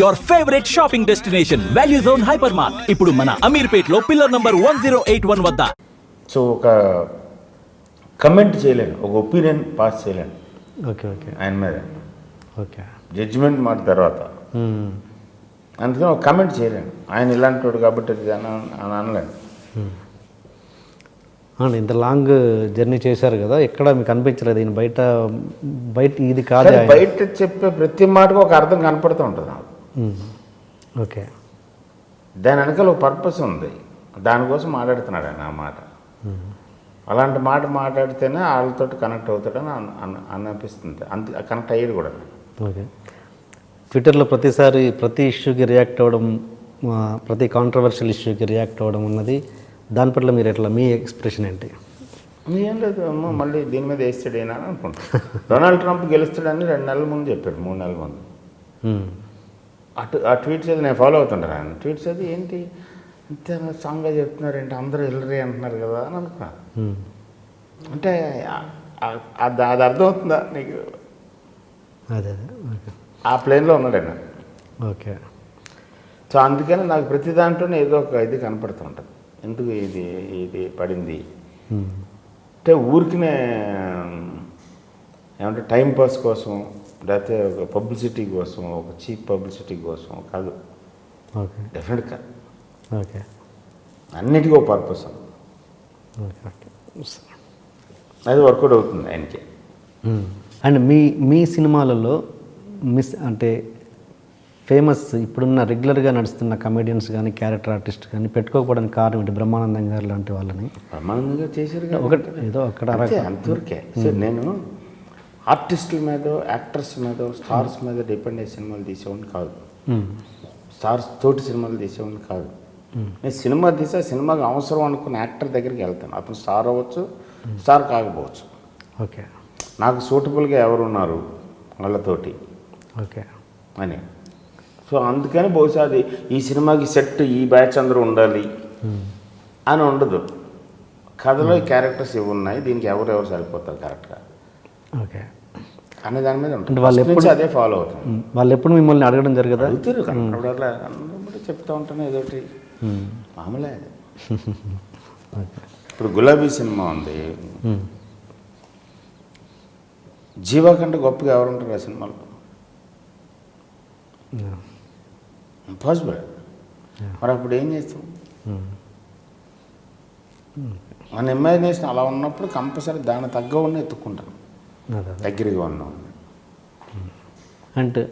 Your favourite shopping destination value zone hyper mart ఇప్పుడు మన అమీర్పేట్ లో పిల్లర్ నంబర్ 1081 వద్ద. సో ఒక కమెంట్ చేయలేను, ఒక ఒపీనియన్ పాస్ చేయలేను. ఓకే ఓకే ఆయన మీద ఓకే జడ్జిమెంట్ మాట తర్వాత అందుకని ఒక కమెంట్ చేయలేను. ఆయన ఇలాంటి వాడు కాబట్టి ఇది అని అనలేను. ఇంత లాంగ్ జర్నీ చేశారు కదా, ఎక్కడ మీకు అనిపించలేదు ఈయన బయట ఇది కాదు బయట చెప్పే ప్రతి మాటకు ఒక అర్థం కనపడుతూ ఉంటుంది నాకు. ఓకే, దాని వెనకాల ఒక పర్పస్ ఉంది, దానికోసం మాట్లాడుతున్నాడు ఆయన ఆ మాట. అలాంటి మాట మాట్లాడితేనే వాళ్ళతో కనెక్ట్ అవుతాడని అనిపిస్తుంది. అంత కనెక్ట్ అయ్యేది కూడా. ఓకే, ట్విట్టర్లో ప్రతిసారి ప్రతి ఇష్యూకి రియాక్ట్ అవ్వడం, ప్రతి కాంట్రవర్షియల్ ఇష్యూకి రియాక్ట్ అవ్వడం ఉన్నది, దాని పట్ల మీరు ఎట్లా, మీ ఎక్స్ప్రెషన్ ఏంటి? ఏం లేదు, మళ్ళీ దీని మీద వేస్తాడేనా అని అనుకుంటాను. డొనాల్డ్ ట్రంప్ గెలుస్తాడని 2 నెలల ముందు చెప్పాడు, 3 నెలల ముందు. ఆ ట్వీట్స్ అది నేను ఫాలో అవుతుంటాను. ఆయన ట్వీట్స్ అది ఏంటి ఇంత సాంగ్గా చెప్తున్నారు ఏంటి, అందరూ హిల్లరీ అంటున్నారు కదా అని అనుకున్నాను. అంటే అది అర్థమవుతుందా నీకు? అదే ఓకే, ఆ ప్లేన్లో ఉన్నాడు ఆయన. ఓకే, సో అందుకని నాకు ప్రతి దాంట్లోనే ఏదో ఒక ఇది కనపడుతూ ఉంటుంది. ఎందుకు ఇది పడింది అంటే ఊరికినే ఏమంటే టైంపాస్ కోసం, లేకపోతే ఒక పబ్లిసిటీ కోసం, ఒక చీప్ పబ్లిసిటీ కోసం కాదు. ఓకే, డెఫినెట్గా ఓకే, అన్నిటికీ ఒక పర్పస్ ఉంది. ఓకే ఓకే, అది వర్కౌట్ అవుతుంది ఆయనకి. అండ్ మీ సినిమాలలో అంటే ఫేమస్ ఇప్పుడున్న రెగ్యులర్గా నడుస్తున్న కమెడియన్స్ కానీ క్యారెక్టర్ ఆర్టిస్ట్ కానీ పెట్టుకోకపోవడానికి కారణం ఏంటి? బ్రహ్మానందం గారు లాంటి వాళ్ళని బ్రహ్మానందంగా చేశారు ఒకటి ఏదో అక్కడ అంతవరకే. సో నేను ఆర్టిస్టుల మీద, యాక్టర్స్ మీద, స్టార్స్ మీద డిపెండ్ అయ్యే సినిమాలు తీసేవాడిని కాదు. స్టార్స్ తోటి సినిమాలు తీసేవాడిని కాదు. నేను సినిమా తీసే సినిమాకి అవసరం అనుకున్న యాక్టర్ దగ్గరికి వెళ్తాను. అతను స్టార్ అవ్వచ్చు, స్టార్ కాకపోవచ్చు. ఓకే, నాకు సూటబుల్గా ఎవరున్నారు వాళ్ళతోటి ఓకే అని. సో అందుకని బహుశా అది ఈ సినిమాకి సెట్ ఈ బ్యాచ్ అందరూ ఉండాలి అని ఉండదు. కథలో ఈ క్యారెక్టర్స్ ఇవి ఉన్నాయి, దీనికి ఎవరెవరు సరిపోతారు కరెక్ట్గా ఓకే అనే దాని మీద ఉంటుంది. వాళ్ళు ఎప్పుడు అదే ఫాలో అవుతాం. వాళ్ళు ఎప్పుడు మిమ్మల్ని అడగడం జరగదా? అడుగుతారు కనపడలా, చెప్తా ఉంటాను ఏదోటి మామూలే. ఇప్పుడు గులాబీ సినిమా ఉంది, జీవా కంటే గొప్పగా ఎవరు ఉంటారు ఆ సినిమాలో? ఇంపాసిబుల్. మరి అప్పుడు ఏం చేస్తాం? మన ఇమాజినేషన్ అలా ఉన్నప్పుడు కంపల్సరీ దాని తగ్గ ఉన్న ఎత్తుక్కుంటాం, దగ్గరగా ఉన్నాం. అంటే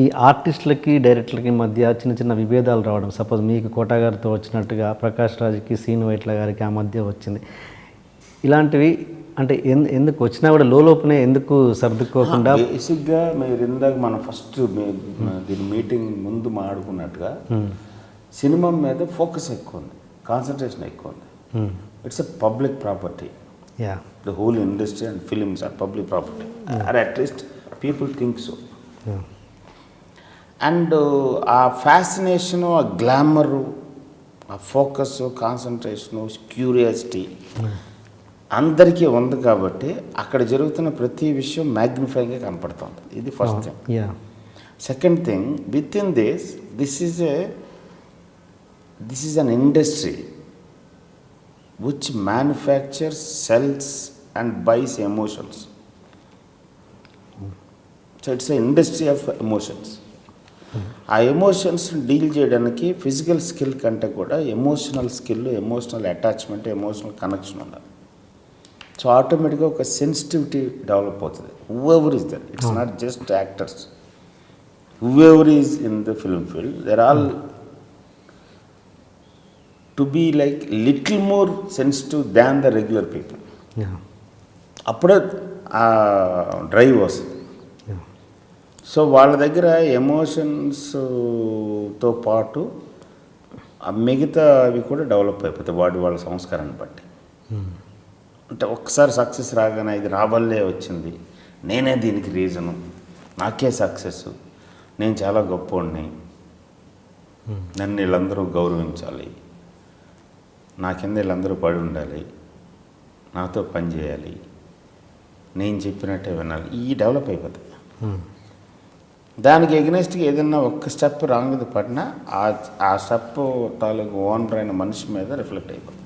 ఈ ఆర్టిస్టులకి డైరెక్టర్లకి మధ్య చిన్న చిన్న విభేదాలు రావడం, సపోజ్ మీకు కోటా గారితో వచ్చినట్టుగా ప్రకాష్ రాజ్కి సీను వైట్ల గారికి ఆ మధ్య వచ్చింది, ఇలాంటివి అంటే ఎందుకు వచ్చినా కూడా లోపలనే ఎందుకు సర్దుకోకుండా? బేసిక్గా మీరు ఇందాక మనం ఫస్ట్ దీని మీటింగ్ ముందు మాట్లాడుకున్నట్టుగా సినిమా మీద ఫోకస్ ఎక్కువ ఉంది, కాన్సన్ట్రేషన్ ఎక్కువ ఉంది. It's a public property. The whole industry and films are public property, or at least people think so. And ఆ ఫ్యాసినేషను, ఆ గ్లామరు, ఆ ఫోకస్, కాన్సన్ట్రేషను, క్యూరియాసిటీ అందరికీ ఉంది కాబట్టి అక్కడ జరుగుతున్న ప్రతి విషయం మ్యాగ్నిఫైగా కనపడుతూ ఉంటుంది. ఇది first thing. Second thing, with in this is an industry which manufactures, sells and buys emotions. So it's a industry of emotions. ఆ ఎమోషన్స్ డీల్ చేయడానికి ఫిజికల్ స్కిల్ కంటే కూడా emotional skill, emotional attachment, emotional connection ఉండాలి. So ఆటోమేటిక్గా ఒక sensitivity develop అవుతుంది. Whoever is that, it's not just actors, whoever is in the film field, they're all to be like little more sensitive than the regular people. అప్పుడే ఆ drive వస్తుంది. So వాళ్ళ దగ్గర ఎమోషన్స్తో పాటు మిగతా అవి కూడా డెవలప్ అయిపోతాయి వాళ్ళ సంస్కారాన్ని బట్టి. అంటే ఒక్కసారి సక్సెస్ రాగానే ఇది నా వల్లే వచ్చింది, నేనే దీనికి రీజను, నాకే సక్సెస్, నేను చాలా గొప్పోడిని, నన్ను వీళ్ళందరూ గౌరవించాలి, నా కింద వీళ్ళందరూ పడి ఉండాలి, నాతో పని చేయాలి, నేను చెప్పినట్టే వినాలి, ఈ డెవలప్ అయిపోతాయి. దానికి ఎగ్నెస్ట్గా ఏదైనా ఒక్క స్టెప్ రాంగ్ది పడినా ఆ స్టెప్ తాలూకు ఓనర్ అయిన మనిషి మీద రిఫ్లెక్ట్ అయిపోతుంది.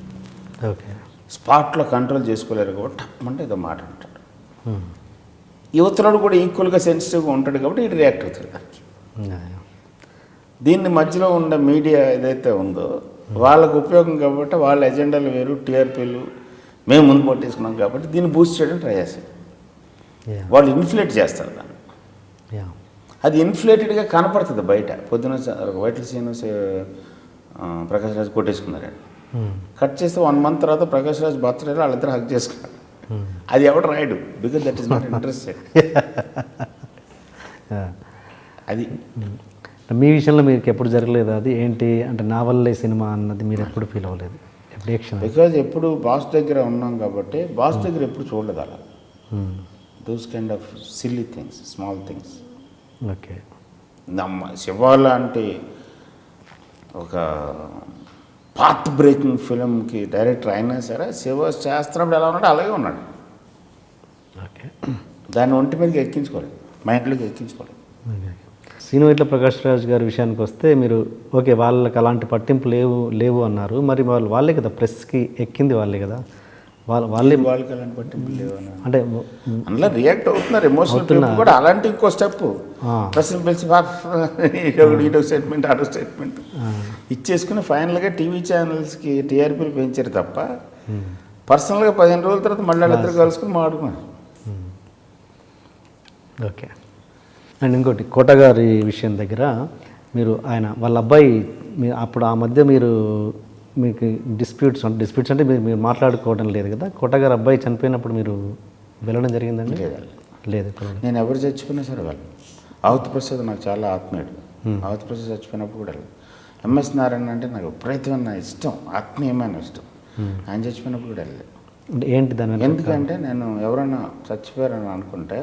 ఓకే. స్పాట్లో కంట్రోల్ చేసుకోలేరు కాబట్టి టప్పమంటే ఏదో మాట అంటాడు. యువతలోడు కూడా ఈక్వల్గా సెన్సిటివ్గా ఉంటాడు కాబట్టి ఇటు రియాక్ట్ అవుతాడు దానికి. దీన్ని మధ్యలో ఉన్న మీడియా ఏదైతే ఉందో వాళ్ళకు ఉపయోగం కాబట్టి వాళ్ళ ఎజెండాలు వేరు, టీఆర్పీలు మేము ముందు పట్టేసుకున్నాం కాబట్టి దీన్ని బూస్ట్ చేయడానికి ట్రై చేస్తాం. వాళ్ళు ఇన్ఫ్లేట్ చేస్తారు దాన్ని. అది ఇన్ఫ్లేటెడ్గా కనపడుతుంది బయట. పొద్దున వైట్ల సీను ప్రకాష్ రాజ్ కొట్టేసుకున్నారు. కట్ చేస్తే 1 month తర్వాత ప్రకాష్ రాజ్ బర్త్డేలో వాళ్ళిద్దరు హక్ చేసుకున్నారు. అది ఎవడు రాయడు, because that is not interested. అది మీ విషయంలో మీకు ఎప్పుడు జరగలేదు అది ఏంటి అంటే నా వల్లే సినిమా అన్నది మీరు ఎప్పుడు ఫీల్ అవ్వలేదు? బికాజ్ ఎప్పుడు బాస్ దగ్గర ఉన్నాం కాబట్టి బాస్ దగ్గర ఎప్పుడు చూడలేదు అలా. Those kind of silly things, small things. Okay. Shiva లాంటి ఒక పాత్ బ్రేకింగ్ ఫిలింకి డైరెక్టర్ అయినా సరే శివ చేస్తున్నప్పుడు ఎలా ఉన్నాడు అలాగే ఉన్నాడు. ఓకే. దాన్ని ఒంటి మీదకి ఎక్కించుకోలేదు, మైండ్లోకి ఎక్కించుకోలేదు. సీను వైట్ల ప్రకాష్ రాజ్ గారి విషయానికి వస్తే మీరు ఓకే వాళ్ళకి అలాంటి పట్టింపు లేవు అన్నారు. మరి వాళ్ళే కదా ప్రెస్కి ఎక్కింది, వాళ్ళే కదా వాళ్ళే వాళ్ళకి అలాంటి పట్టింపు లేవు అంటే అందులో రియాక్ట్ అవుతున్నారు. ఎమోషనల్ కూడా అలాంటి ఇంకో స్టెప్ ప్రశ్న పిలిచి ఇటో స్టేట్మెంట్ అటో స్టేట్మెంట్ ఇచ్చేసుకుని ఫైనల్గా టీవీ ఛానల్స్కి టీఆర్పీలు పెంచారు తప్ప పర్సనల్గా 15 రోజుల తర్వాత మళ్ళీ వాళ్ళిద్దరు కలుసుకుని మాట్లాడుకున్నారు. ఓకే. అండ్ ఇంకోటి కోట గారి విషయం దగ్గర మీరు వాళ్ళ అబ్బాయి అప్పుడు ఆ మధ్య మీకు డిస్ప్యూట్స్ అంటే మీరు మాట్లాడుకోవడం లేదు కదా. కోట గారి అబ్బాయి చనిపోయినప్పుడు మీరు వెళ్ళడం జరిగిందండి? లేదు. నేను ఎవరు చచ్చిపోయినా సరే వాళ్ళు. ఆవుతి ప్రసాద్ నాకు చాలా ఆత్మీయుడు. ఆవుతి ప్రసాద్ చచ్చిపోయినప్పుడు కూడా ఎంఎస్ నారాయణ అంటే నాకు విపరీతమైన ఇష్టం, ఆత్మీయమైన ఇష్టం. ఆయన చచ్చిపోయినప్పుడు కూడా వెళ్ళలేదు. అంటే ఏంటి దాని? ఎందుకంటే నేను ఎవరైనా చచ్చిపోయారని అనుకుంటే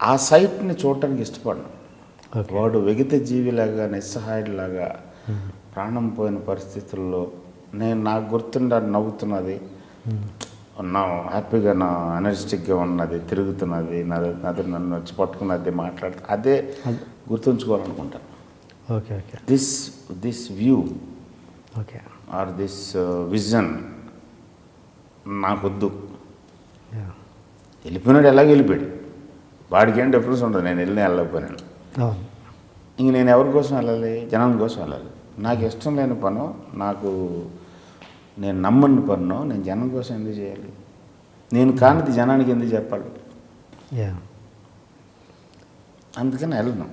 ఆ సైట్ని చూడటానికి ఇష్టపడను. వాడు వెగిత జీవిలాగా నిస్సహాయుడిలాగా ప్రాణం పోయిన పరిస్థితుల్లో నాకు గుర్తుండే నవ్వుతున్నది, నా హ్యాపీగా నా ఎనర్జెటిక్గా ఉన్నది, తిరుగుతున్నది, నాది నన్ను వచ్చి పట్టుకున్నది, మాట్లాడుతూ అదే గుర్తుంచుకోవాలనుకుంటాను. Okay. Okay. This view okay or this vision నాకొద్దు. వెళ్ళిపోయినాడు, ఎలాగ వెళ్ళిపోయాడు, వాడికి ఏం డిఫరెన్స్ ఉండదు. నేను వెళ్ళకపోయినాను. ఇంక నేను ఎవరి కోసం వెళ్ళాలి? జనం కోసం వెళ్ళాలి. నాకు ఇష్టం లేని పను, నేను నమ్మని పన్ను నేను జనం కోసం ఎందుకు చేయాలి? నేను కానిది జనానికి ఎందుకు చెప్పాలి? అందుకని వెళ్ళను.